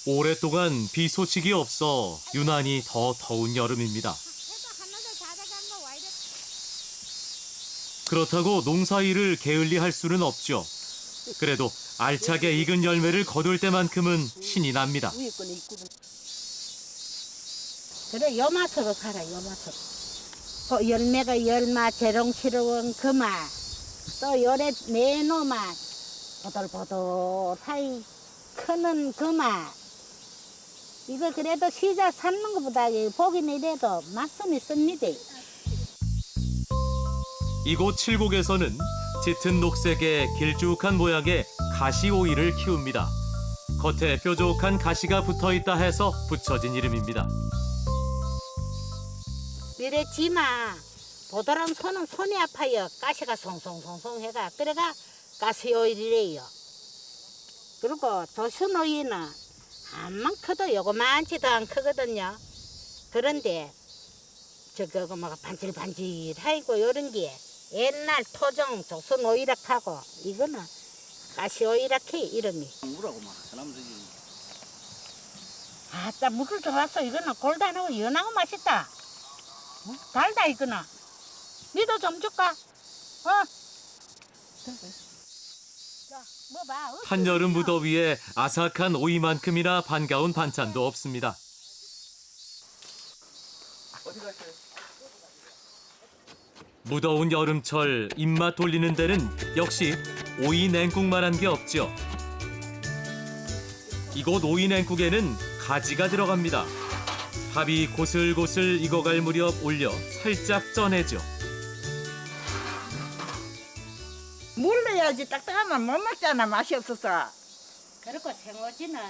오랫동안 비 소식이 없어 유난히 더 더운 여름입니다. 그렇다고 농사일을 게을리 할 수는 없죠. 그래도 알차게 익은 열매를 거둘 때만큼은 신이 납니다. 그래, 요 맛으로 살아, 요 맛으로. 그 열매가 열맛, 재롱스러운 그 맛, 또 요래 내노 맛, 보들보들하이 크는 그 맛. 이거 그래도 시자 삶는 것보다 보기는 이래도 맛은 있습니다. 이곳 칠곡에서는 짙은 녹색의 길쭉한 모양의 가시오이를 키웁니다. 겉에 뾰족한 가시가 붙어있다 해서 붙여진 이름입니다. 미래 지마 보드람 손은 손이 아파요. 가시가 송송송송 해가 그래가 가시오일이래요. 그리고 조순오이는 암만 커도 요거만치도 안 크거든요. 그런데 저거 막 반질반질하고 요런 게 옛날 토종 조순오이락하고 이거는 가시오이락해 이름이. 물하고 막 사람 되지. 아따 물을 좋았어. 이거는 골단하고 연하고 맛있다. 달다 이거는. 니도 좀 줄까? 자, 먹어봐. 한여름 무더위에 아삭한 오이만큼이나 반가운 반찬도 없습니다. 어디 갔어요? 무더운 여름철 입맛 돌리는 데는 역시 오이 냉국만한 게 없죠. 이곳 오이 냉국에는 가지가 들어갑니다. 밥이 고슬고슬 익어갈 무렵 올려 살짝 쪄내죠. 물 넣어야지 딱딱하면 못 먹잖아. 맛이 없어서. 그리고 생오지는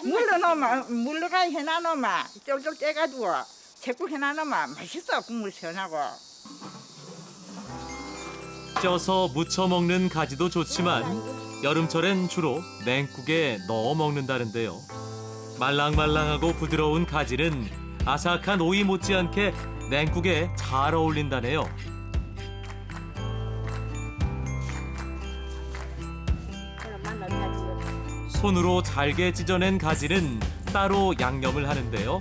물로 넣으면 물로가 해놔 놓으면 쫄쫄 째가지고 채국 해놔 놓으면 맛있어. 국물 시원하고. 쪄서 무쳐 먹는 가지도 좋지만 여름철엔 주로 냉국에 넣어 먹는다는데요. 말랑말랑하고 부드러운 가지는 아삭한 오이 못지않게 냉국에 잘 어울린다네요. 손으로 잘게 찢어낸 가지는 따로 양념을 하는데요.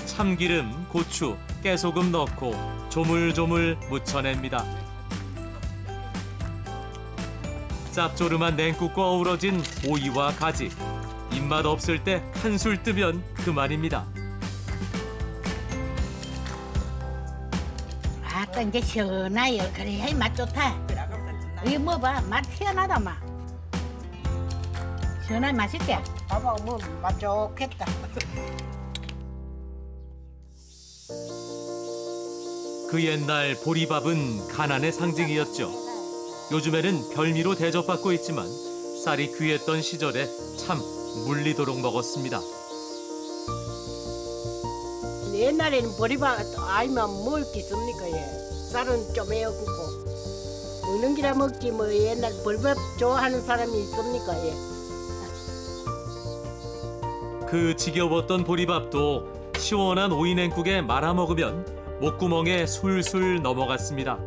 참기름, 고추, 깨소금 넣고 조물조물 무쳐냅니다. 짭조름한 냉국과 어우러진 오이와 가지. 입맛 없을 때 한술 뜨면 그만입니다. 아따 이제 시원해요. 그래 맛 좋다. 이거 먹어봐. 맛 희한하다 맛. 시원하게 맛있지? 봐봐, 뭐 맛 좋겠다. 그 옛날 보리밥은 가난의 상징이었죠. 요즘에는 별미로 대접받고 있지만 쌀이 귀했던 시절에 참 물리도록 먹었습니다. 옛날에는 보리밥 아니면 먹을 게 있습니까? 예. 쌀은 좀 에어굳고 먹는 기라 먹지 뭐 옛날 보리밥 좋아하는 사람이 있습니까? 예. 그 지겨웠던 보리밥도 시원한 오이 냉국에 말아 먹으면 목구멍에 술술 넘어갔습니다.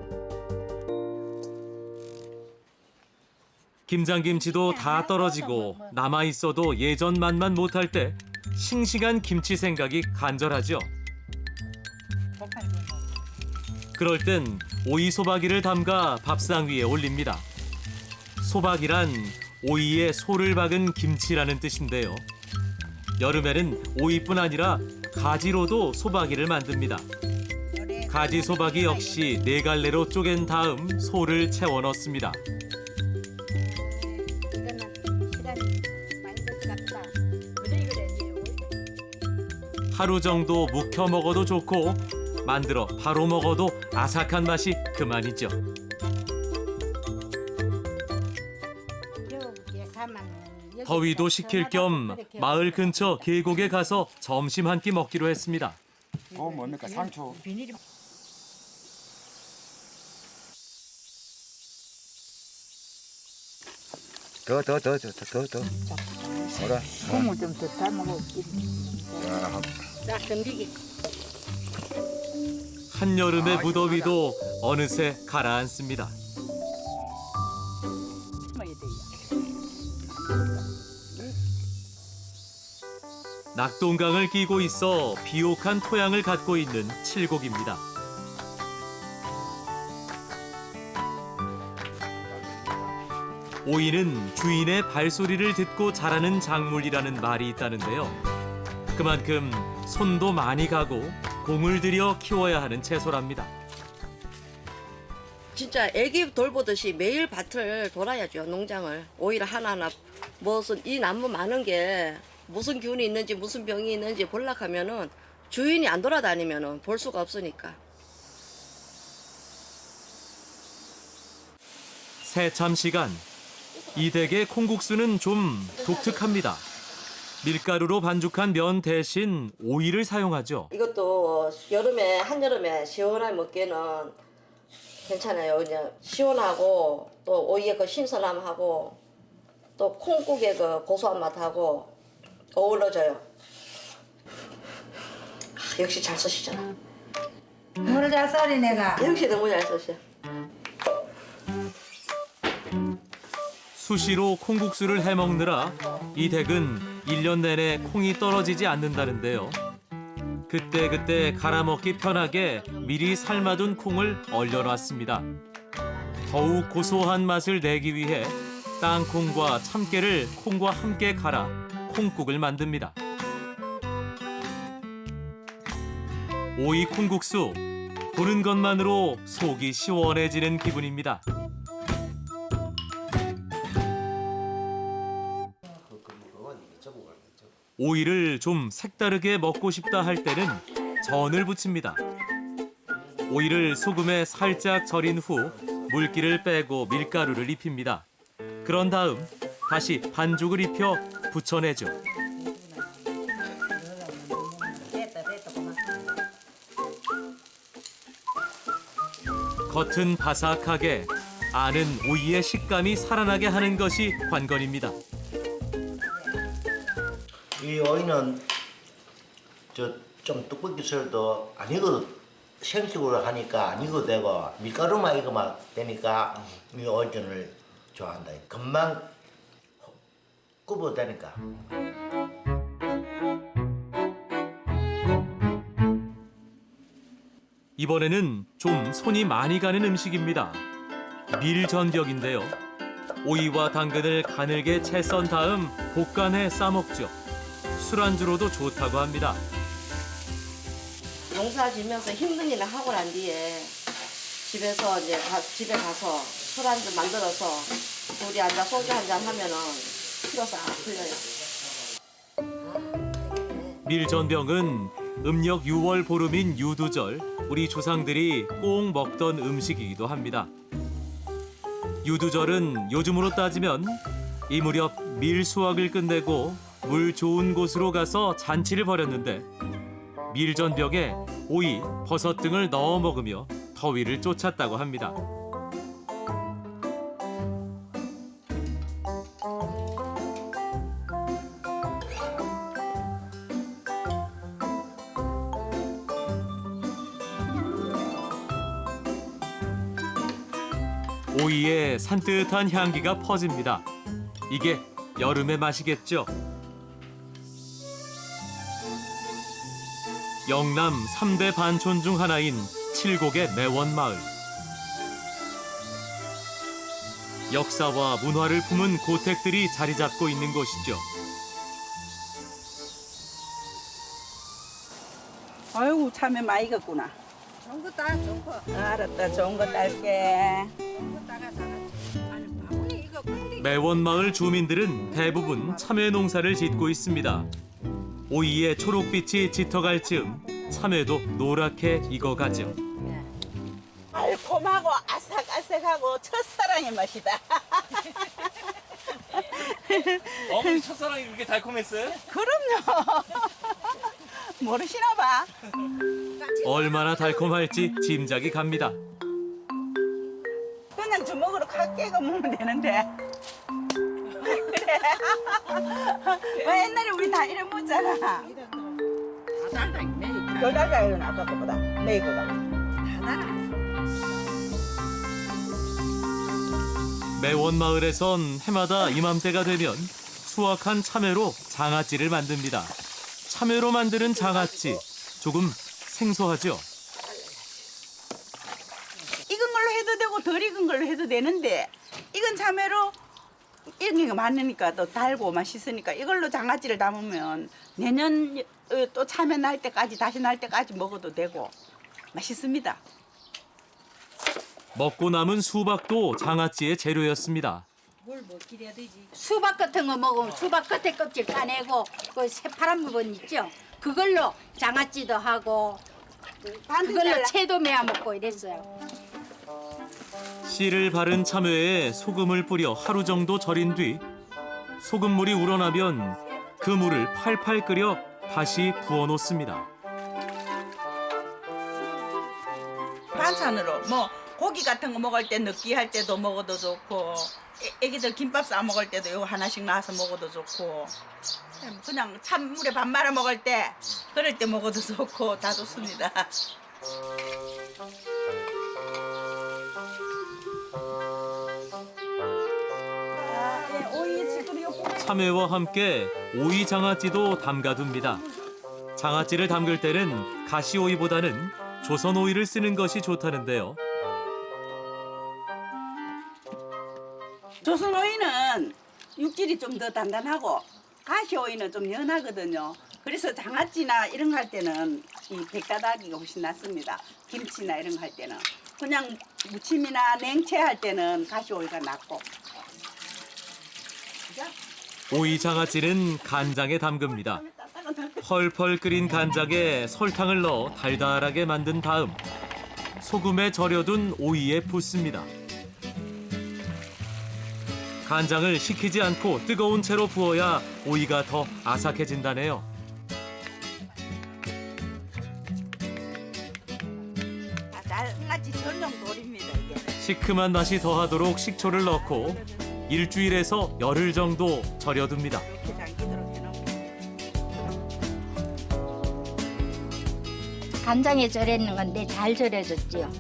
김장김치도 다 떨어지고 남아있어도 예전 맛만 못할 때 싱싱한 김치 생각이 간절하죠. 그럴 땐 오이 소박이를 담가 밥상 위에 올립니다. 소박이란 오이에 소를 박은 김치라는 뜻인데요. 여름에는 오이뿐 아니라 가지로도 소박이를 만듭니다. 가지 소박이 역시 네 갈래로 쪼갠 다음 소를 채워 넣습니다. 하루 정도 묵혀 먹어도 좋고 만들어 바로 먹어도 아삭한 맛이 그만이죠. 더위도 식힐 겸 마을 근처 계곡에 가서 점심 한 끼 먹기로 했습니다. 뭡니까? 상추. 더. 뭐라? 국물 좀 더 담아고. 자, 덤비기. 한여름의 무더위도 어느새 가라앉습니다. 낙동강을 끼고 있어 비옥한 토양을 갖고 있는 칠곡입니다. 오이는 주인의 발소리를 듣고 자라는 작물이라는 말이 있다는데요. 그만큼 손도 많이 가고 공을 들여 키워야 하는 채소랍니다. 진짜 애기 돌보듯이 매일 밭을 돌아야죠, 농장을. 오이를 하나하나 무슨 이 나무 많은 게 무슨 기운이 있는지 무슨 병이 있는지 보려고 하면은 주인이 안 돌아다니면은 볼 수가 없으니까. 새참 시간. 이 댁의 콩국수는 좀 독특합니다. 밀가루로 반죽한 면 대신 오이를 사용하죠. 이것도 여름에 한여름에 시원하게 먹기에는 괜찮아요. 그냥 시원하고 또 오이의 그 신선함하고 또 콩국의 그 고소한 맛하고 어우러져요. 역시 잘 쓰시잖아. 뭘 잘 썰이 내가. 역시 너무 잘 쓰셔. 수시로 콩국수를 해먹느라 이 댁은 1년 내내 콩이 떨어지지 않는다는데요. 그때그때 갈아먹기 편하게 미리 삶아둔 콩을 얼려놨습니다. 더욱 고소한 맛을 내기 위해 땅콩과 참깨를 콩과 함께 갈아 콩국을 만듭니다. 오이 콩국수, 보는 것만으로 속이 시원해지는 기분입니다. 오이를 좀 색다르게 먹고 싶다 할 때는 전을 부칩니다. 오이를 소금에 살짝 절인 후 물기를 빼고 밀가루를 입힙니다. 그런 다음 다시 반죽을 입혀 부쳐내죠. 겉은 바삭하게, 안은 오이의 식감이 살아나게 하는 것이 관건입니다. 이 오이는 좀 떡볶이 썰도 안 익어도 생식으로 하니까 안 익어도 되고 밀가루만 익으면 되니까 이 오이전을 좋아한다. 금방 굽어도 되니까. 이번에는 좀 손이 많이 가는 음식입니다. 밀전병인데요. 오이와 당근을 가늘게 채 썬 다음 볶아내 싸먹죠. 술안주로도 좋다고 합니다. 농사 지면서 힘든 일을 하고 난 뒤에 집에서 이제 집에 가서 술안주 만들어서 둘이 앉아 소주 한잔 하면은 피로 싹 풀려요. 밀전병은 음력 6월 보름인 유두절, 우리 조상들이 꼭 먹던 음식이기도 합니다. 유두절은 요즘으로 따지면 이 무렵 밀 수확을 끝내고 물 좋은 곳으로 가서 잔치를 벌였는데 밀전병에 오이, 버섯 등을 넣어 먹으며 더위를 쫓았다고 합니다. 오이의 산뜻한 향기가 퍼집니다. 이게 여름의 맛이겠죠. 영남 3대 반촌 중 하나인 칠곡의 매원마을. 역사와 문화를 품은 고택들이 자리 잡고 있는 곳이죠. 아이고 참외 많이 익었구나. 좋은 거 따, 좋은 거. 알았다. 좋은 거 딸게. 좋은 거 따가 잘하지. 아니, 바구니 이거 근데 매원마을 주민들은 대부분 참외 농사를 짓고 있습니다. 오이의 초록빛이 짙어갈 즈음 참외도 노랗게 익어가죠. 달콤하고 아삭아삭하고 첫사랑의 맛이다. 어머니 첫사랑이 그렇게 달콤했어요? 그럼요. 모르시나 봐. 얼마나 달콤할지 짐작이 갑니다. 그냥 주먹으로 칵 깨고 먹으면 되는데. 그래. 옛날에 우리 다 이래 먹잖아. 덜 달다 이건 아까 거보다 메이커가. 매원마을에선 해마다 이맘때가 되면 수확한 참외로 장아찌를 만듭니다. 참외로 만드는 장아찌. 조금 생소하죠? 익은 걸로 해도 되고 덜 익은 걸로 해도 되는데 익은 참외로 익은 게 많으니까 또 달고 맛있으니까 이걸로 장아찌를 담으면 내년 또 참외 날 때까지 다시 날 때까지 먹어도 되고 맛있습니다. 먹고 남은 수박도 장아찌의 재료였습니다. 수박 같은 거 먹으면 수박 겉에 껍질 까내고 그 새파란 부분 있죠? 그걸로 장아찌도 하고 그걸로 채도 매어 먹고 이랬어요. 씨를 바른 참외에 소금을 뿌려 하루 정도 절인 뒤 소금물이 우러나면 그 물을 팔팔 끓여 다시 부어 놓습니다. 반찬으로 뭐 고기 같은 거 먹을 때 느끼할 때도 먹어도 좋고 애기들 김밥 싸 먹을 때도 이거 하나씩 놔서 먹어도 좋고 그냥 찬물에 밥 말아 먹을 때 그럴 때 먹어도 좋고 다 좋습니다. 참외와 함께 오이 장아찌도 담가둡니다. 장아찌를 담글 때는 가시오이보다는 조선 오이를 쓰는 것이 좋다는데요. 조선 오이는 육질이 좀 더 단단하고 가시 오이는 좀 연하거든요. 그래서 장아찌나 이런 거 할 때는 이 백다다기가 훨씬 낫습니다. 김치나 이런 거 할 때는 그냥 무침이나 냉채 할 때는 가시 오이가 낫고. 오이 장아찌는 간장에 담급니다. 펄펄 끓인 간장에 설탕을 넣어 달달하게 만든 다음 소금에 절여둔 오이에 붓습니다. 간장을 식히지 않고 뜨거운 채로 부어야 오이가 더 아삭해진다네요. 장아찌 전용 돌입니다 이게. 시큼한 맛이 더하도록 식초를 넣고 일주일에서 열흘 정도 절여둡니다. 이렇게 장기도록 해놓으면. 간장에 절였는 건데 잘 절여졌지요.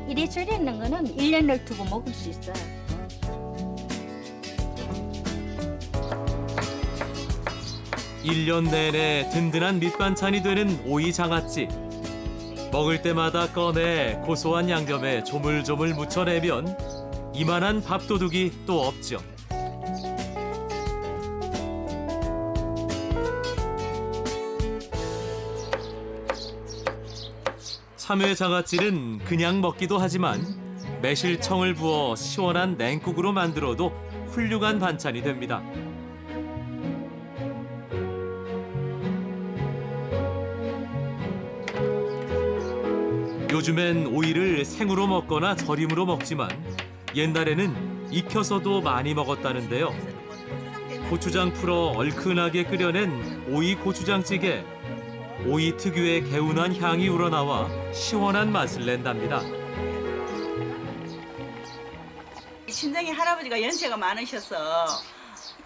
이래 절였는 거는 1년을 두고 먹을 수 있어요. 일 년 내내 든든한 밑반찬이 되는 오이 장아찌. 먹을 때마다 꺼내 고소한 양념에 조물조물 묻혀내면 이만한 밥도둑이 또 없죠. 참외 장아찌는 그냥 먹기도 하지만 매실청을 부어 시원한 냉국으로 만들어도 훌륭한 반찬이 됩니다. 요즘엔 오이를 생으로 먹거나 절임으로 먹지만 옛날에는 익혀서도 많이 먹었다는데요. 고추장 풀어 얼큰하게 끓여낸 오이 고추장찌개. 오이 특유의 개운한 향이 우러나와 시원한 맛을 낸답니다. 친정에 할아버지가 연세가 많으셔서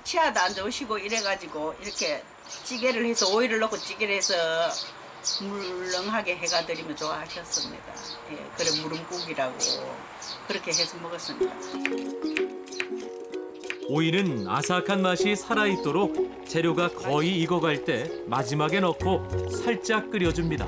치아도 안 좋으시고 이래가지고 이렇게 찌개를 해서 오이를 넣고 찌개를 해서 물렁하게 해가 드리면 좋아하셨습니다. 예, 그래 무름국이라고 그렇게 해서 먹었습니다. 오이는 아삭한 맛이 살아있도록 재료가 거의 익어갈 때 마지막에 넣고 살짝 끓여줍니다.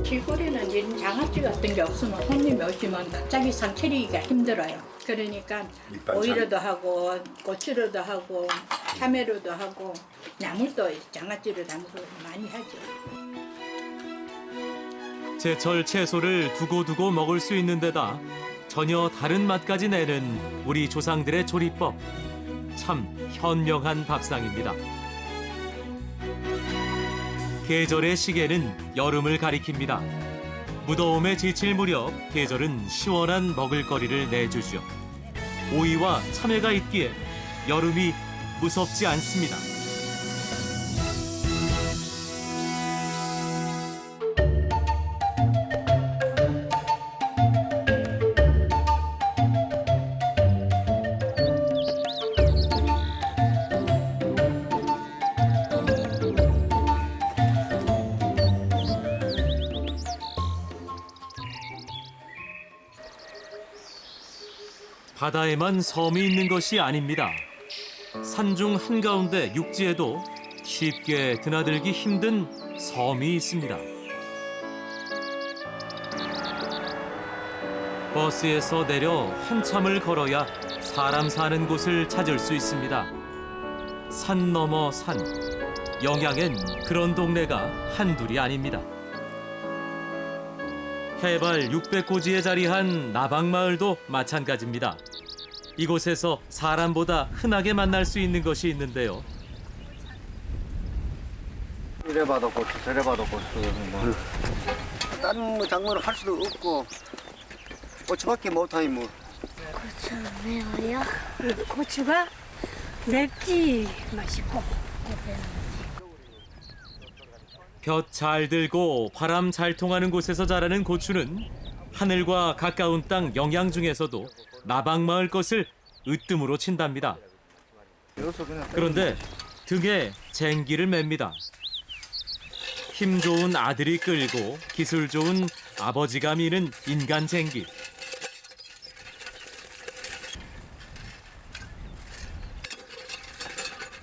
시골에는 이런 장아찌 같은 게 없으면 손님이 오시면 갑자기 상 차리기가 힘들어요. 그러니까 오이로도 하고 고추로도 하고 참외로도 하고 나물도 장아찌로 담고 많이 하죠. 제철 채소를 두고두고 먹을 수 있는 데다 전혀 다른 맛까지 내는 우리 조상들의 조리법. 참 현명한 밥상입니다. 계절의 시계는 여름을 가리킵니다. 무더움에 지칠 무렵 계절은 시원한 먹을거리를 내주죠. 오이와 참외가 있기에 여름이 무섭지 않습니다. 바다에만 섬이 있는 것이 아닙니다. 산중 한가운데 육지에도 쉽게 드나들기 힘든 섬이 있습니다. 버스에서 내려 한참을 걸어야 사람 사는 곳을 찾을 수 있습니다. 산 넘어 산, 영양엔 그런 동네가 한둘이 아닙니다. 해발 600고지에 자리한 나방마을도 마찬가지입니다. 이곳에서 사람보다 흔하게 만날 수 있는 것이 있는데요. 이래 봐도 고추 저래 봐도 고추 뭐. 다른 뭐 작물을 할 수도 없고 고추밖에 못하니 뭐. 고추 매워요? 고추가 맵지 맛있고. 볕 잘 들고 바람 잘 통하는 곳에서 자라는 고추는 하늘과 가까운 땅 영양 중에서도 나방마을 것을 으뜸으로 친답니다. 그런데 등에 쟁기를 맵니다. 힘 좋은 아들이 끌고 기술 좋은 아버지가 미는 인간 쟁기.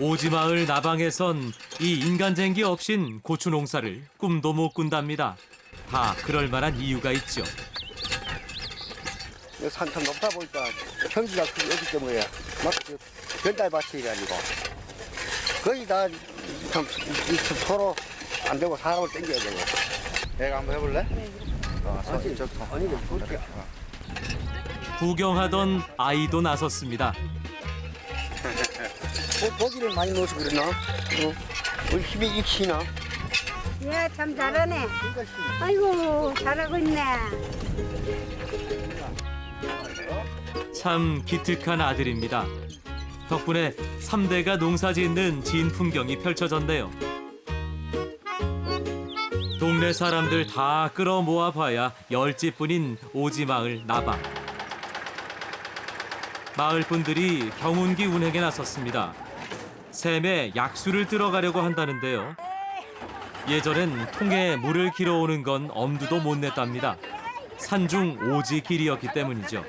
오지마을 나방에선 이 인간쟁기 없인 고추 농사를 꿈도 못 꾼답니다. 다 그럴 만한 이유가 있죠. 산참 높다 보니까 평지가 여기 때문에 막 별달밭이 아니고 거의 다참 서로 안 되고 사람을 땡겨야 되고. 내가 한번 해볼래? 아니 좋다. 아니 그렇게. 구경하던 아이도 나섰습니다. 고기를 많이 넣어서 그러나? 우리 힘이 익히나? 예, 참 잘하네. 아이고, 잘하고 있네. 참 기특한 아들입니다. 덕분에 3대가 농사 짓는 진 풍경이 펼쳐졌네요. 동네 사람들 다 끌어모아 봐야 10집뿐인 오지마을 나방. 마을 분들이 경운기 운행에 나섰습니다. 샘에 약수를 들어가려고 한다는데요. 예전엔 통에 물을 길어오는 건 엄두도 못 냈답니다. 산중 오지 길이었기 때문이죠.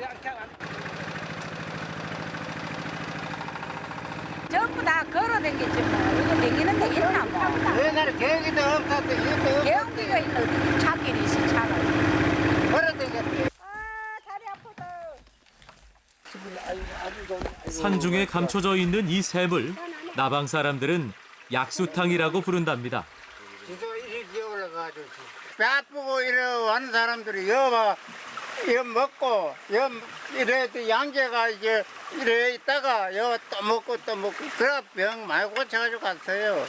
전부 다 걸어다녔지 뭐. 이거 다니는 데 있나 뭐. 옛날에 계획이도 없었대. 개운기가 있는 차길이 있어 차가. 걸어다녔대. 산중에 감춰져 있는 이 샘을 나방 사람들은 약수탕이라고 부른답니다. 이렇게 올라가지고 배 아프고 이래 하는 사람들이 여봐 여 먹고 여 이래 양재가 이제 이래 있다가 여 또 먹고 그래 병 많이 고쳐가지고 갔어요.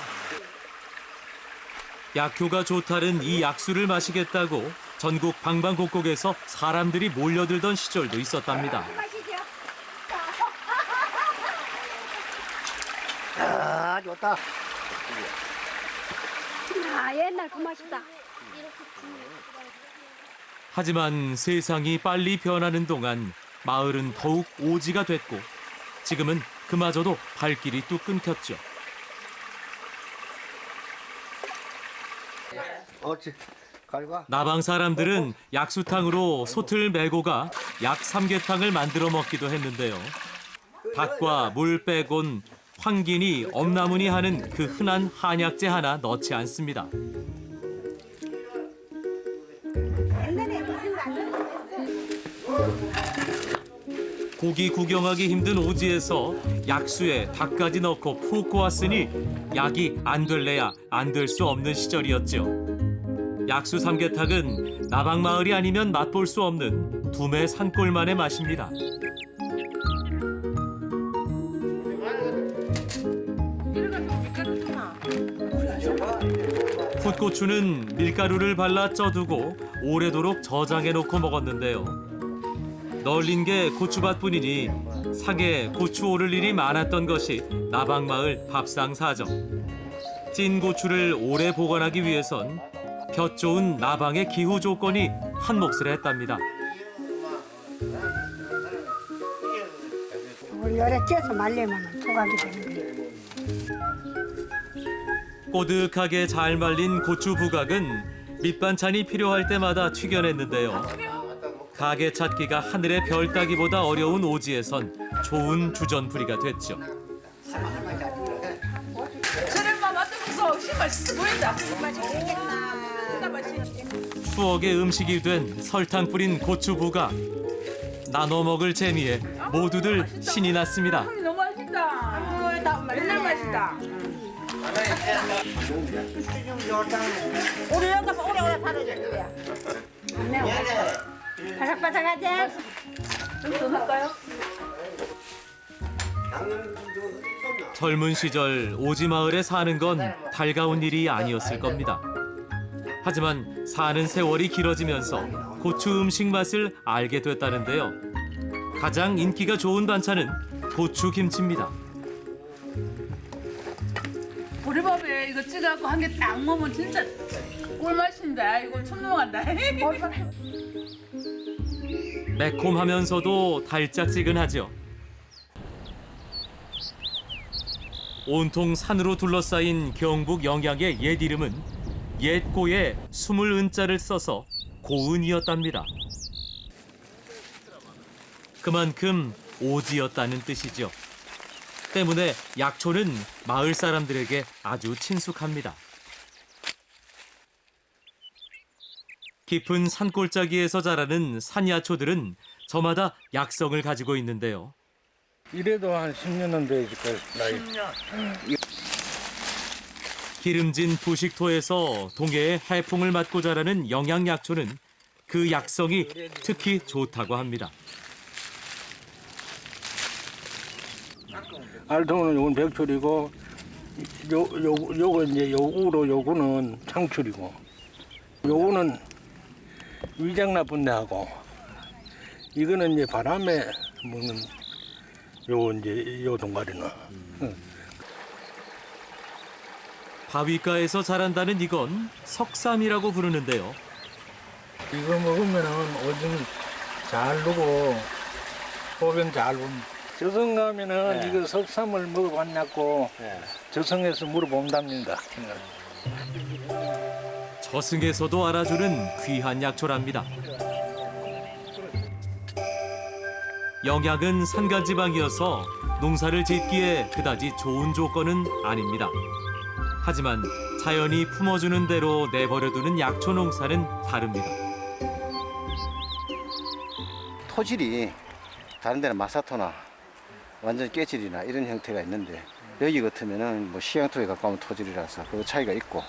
약효가 좋다는 이 약수를 마시겠다고 전국 방방곡곡에서 사람들이 몰려들던 시절도 있었답니다. 아 좋다. 아 옛날 그 맛이다. 하지만 세상이 빨리 변하는 동안 마을은 더욱 오지가 됐고 지금은 그마저도 발길이 뚝 끊겼죠. 어찌 갈과? 나방 사람들은 약수탕으로 솥을 메고 가 약 삼계탕을 만들어 먹기도 했는데요. 닭과 물 빼곤 황기니 엄나무니 하는 그 흔한 한약재 하나 넣지 않습니다. 고기 구경하기 힘든 오지에서 약수에 닭까지 넣고 푹 고았으니 약이 안 될래야 안 될 수 없는 시절이었죠. 약수 삼계탕은 나방마을이 아니면 맛볼 수 없는 두매 산골만의 맛입니다. 풋고추는 밀가루를 발라 쪄두고 오래도록 저장해 놓고 먹었는데요. 널린 게 고추밭뿐이니 상에 고추 오를 일이 많았던 것이 나방마을 밥상 사정. 찐 고추를 오래 보관하기 위해선 볕 좋은 나방의 기후 조건이 한몫을 했답니다. 열에 쪄서 말리면 토각이 되는 거예요. 꼬득하게 잘 말린 고추 부각은 밑반찬이 필요할 때마다 튀겨냈는데요. 가게 찾기가 하늘의 별 따기보다 어려운 오지에선 좋은 주전부리가 됐죠. 추억의 음식이 된 설탕 뿌린 고추부가 나눠 먹을 재미에 모두들 신이 났습니다. 너무 맛있다. 맨날 맛있다. 우리 여기 오래 살아야 돼. 바삭바삭하지? 더 넣을까요? 젊은 시절 오지 마을에 사는 건 달가운 일이 아니었을 겁니다. 하지만 사는 세월이 길어지면서 고추 음식 맛을 알게 됐다는데요. 가장 인기가 좋은 반찬은 고추 김치입니다. 보리밥에 이거 찍어갖고 한 개 딱 먹으면 진짜 꿀맛인데 이거 춘몽한다. 매콤하면서도 달짝지근하죠. 온통 산으로 둘러싸인 경북 영양의 옛 이름은 옛고에 20은자를 써서 고은이었답니다. 그만큼 오지였다는 뜻이죠. 때문에 약초는 마을 사람들에게 아주 친숙합니다. 깊은 산골짜기에서 자라는 산야초들은 저마다 약성을 가지고 있는데요. 이래도 한 10년은 되실 거예요. 10년. 기름진 부식토에서 동해의 해풍을 맞고 자라는 영양약초는 그 약성이 특히 좋다고 합니다. 알통은 요건 백출이고, 요거 이제 요 우로 요거는 창출이고, 요거는 위장 나쁜 데하고, 이거는 이제 바람에 먹는 요 이제 요 동가리는. 바위가에서 자란다는 이건 석삼이라고 부르는데요. 이거 먹으면은 오줌 잘 누고 소변 잘 봅니다. 저승 가면은 이거 석삼을 먹어봤냐고 저승에서 물어본답니다. 저승에서도 알아주는 귀한 약초랍니다. 영양은 산간지방이어서 농사를 짓기에 그다지 좋은 조건은 아닙니다. 하지만 자연이 품어주는 대로 내버려두는 약초 농사는 다릅니다. 토질이 다른 데는 마사토나 완전 깨질이나 이런 형태가 있는데 여기 같으면은 뭐 시향토에 가까운 토질이라서 그 차이가 있고.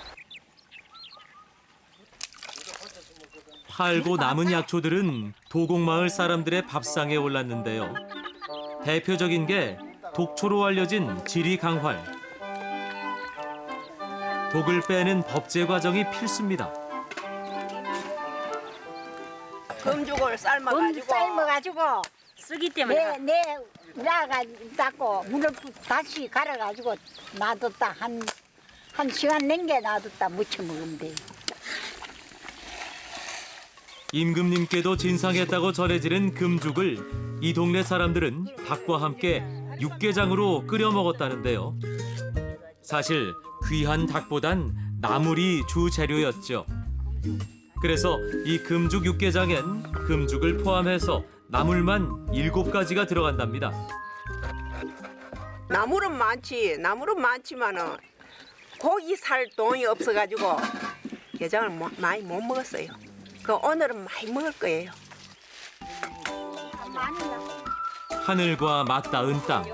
팔고 남은 약초들은 도곡마을 사람들의 밥상에 올랐는데요. 대표적인 게 독초로 알려진 지리강활. 독을 빼는 법제 과정이 필수입니다. 금죽을 삶아가지고 쓰기 때문에 내 나가 닦고 물을 다시 갈아가지고 놔뒀다 한 시간 넘게 놔뒀다 무쳐 먹으면 돼. 임금님께도 진상했다고 전해지는 금죽을 이 동네 사람들은 닭과 함께 육개장으로 끓여 먹었다는데요. 사실 귀한 닭보단 나물이 주 재료였죠. 그래서 이 금죽 육개장엔 금죽을 포함해서 나물만 7가지가 들어간답니다. 나물은 많지만은 고기 살 돈이 없어가지고 게장을 많이 못 먹었어요. 그 오늘은 많이 먹을 거예요. 하늘과 맞닿은 땅.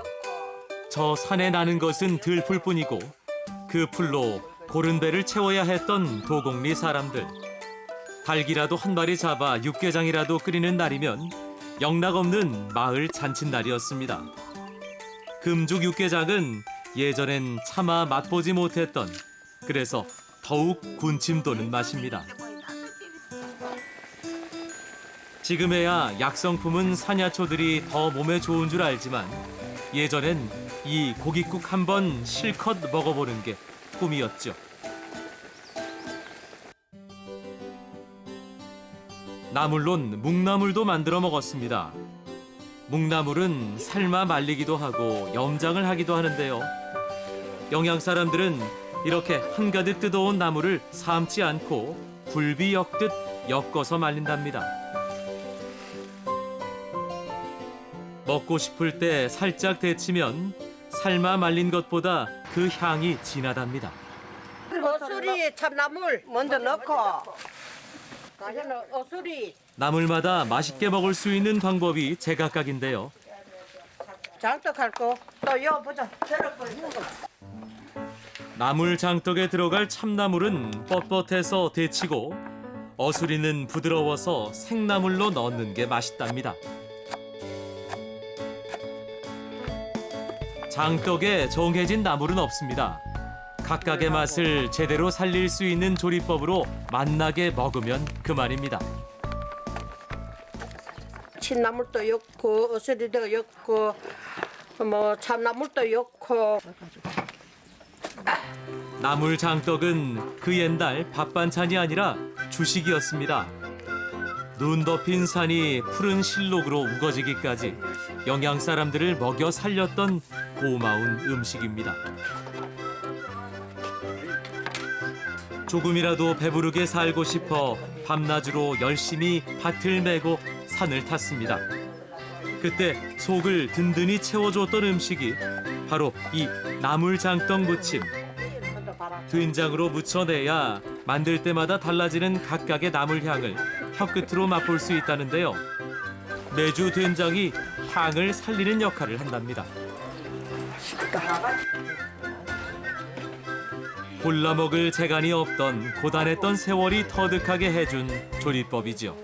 저 산에 나는 것은 들풀뿐이고 그 풀로 고른 배를 채워야 했던 도곡리 사람들. 닭이라도 한 마리 잡아 육개장이라도 끓이는 날이면 영락없는 마을 잔칫날이었습니다. 금죽 육개장은 예전엔 차마 맛보지 못했던, 그래서 더욱 군침 도는 맛입니다. 지금에야 약성품은 산야초들이 더 몸에 좋은 줄 알지만 예전엔 이 고깃국 한번 실컷 먹어보는 게 꿈이었죠. 나물론 묵나물도 만들어 먹었습니다. 묵나물은 삶아 말리기도 하고 염장을 하기도 하는데요. 영양 사람들은 이렇게 한가득 뜯어온 나물을 삶지 않고 굴비 엮듯 엮어서 말린답니다. 먹고 싶을 때 살짝 데치면 삶아 말린 것보다 그 향이 진하답니다. 어수리 참나물 먼저 넣고 그다음에 어수리 나물마다 맛있게 먹을 수 있는 방법이 제각각인데요. 장떡할 거또 요 보자. 나물 장떡에 들어갈 참나물은 뻣뻣해서 데치고 어수리는 부드러워서 생나물로 넣는 게 맛있답니다. 장떡에 정해진 나물은 없습니다. 각각의 맛을 제대로 살릴 수 있는 조리법으로 맛나게 먹으면 그만입니다. 친나물도 넣고 어수리도 넣고 뭐 참나물도 넣고. 나물 장떡은 그 옛날 밥 반찬이 아니라 주식이었습니다. 눈 덮인 산이 푸른 실록으로 우거지기까지 영양 사람들을 먹여 살렸던 고마운 음식입니다. 조금이라도 배부르게 살고 싶어 밤낮으로 열심히 밭을 메고 산을 탔습니다. 그때 속을 든든히 채워줬던 음식이 바로 이 나물 장떡 무침. 된장으로 무쳐내야 만들 때마다 달라지는 각각의 나물 향을 혀끝으로 맛볼 수 있다는데요. 매주 된장이 향을 살리는 역할을 한답니다. 골라 먹을 재간이 없던 고단했던 세월이 터득하게 해준 조리법이죠.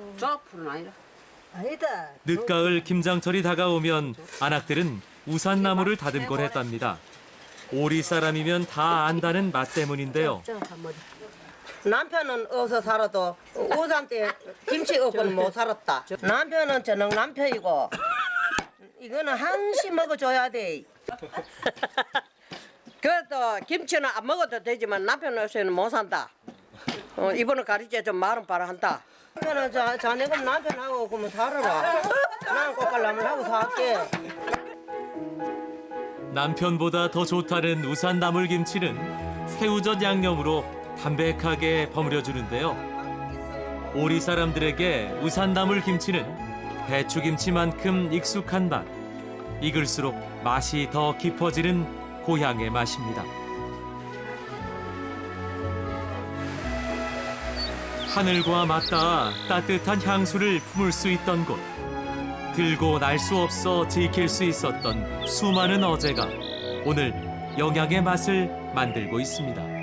아니다. 늦가을 김장철이 다가오면 안악들은 우산나무를 다듬곤 했답니다. 오리 사람이면 다 안다는 맛 때문인데요. 남편은 어서 살아도 우산 때 김치 없고는 못 살았다. 남편은 저는 남편이고 이거는 한시 먹어줘야 돼. 그래도 김치는 안 먹어도 되지만 남편 없이는 못 산다. 이번에 가리째 좀 마른 바라 한다. 남편은 자네가 남편하고 그러면 살아라. 나는 꽃갈나물 하고 살게. 남편보다 더 좋다는 우산 나물김치는 새우젓 양념으로 담백하게 버무려주는데요. 오리 사람들에게 우산 나물김치는 배추김치만큼 익숙한 맛. 익을수록 맛이 더 깊어지는 고향의 맛입니다. 하늘과 맞닿아 따뜻한 향수를 품을 수 있던 곳. 들고 날 수 없어 지킬 수 있었던 수많은 어제가 오늘 영양의 맛을 만들고 있습니다.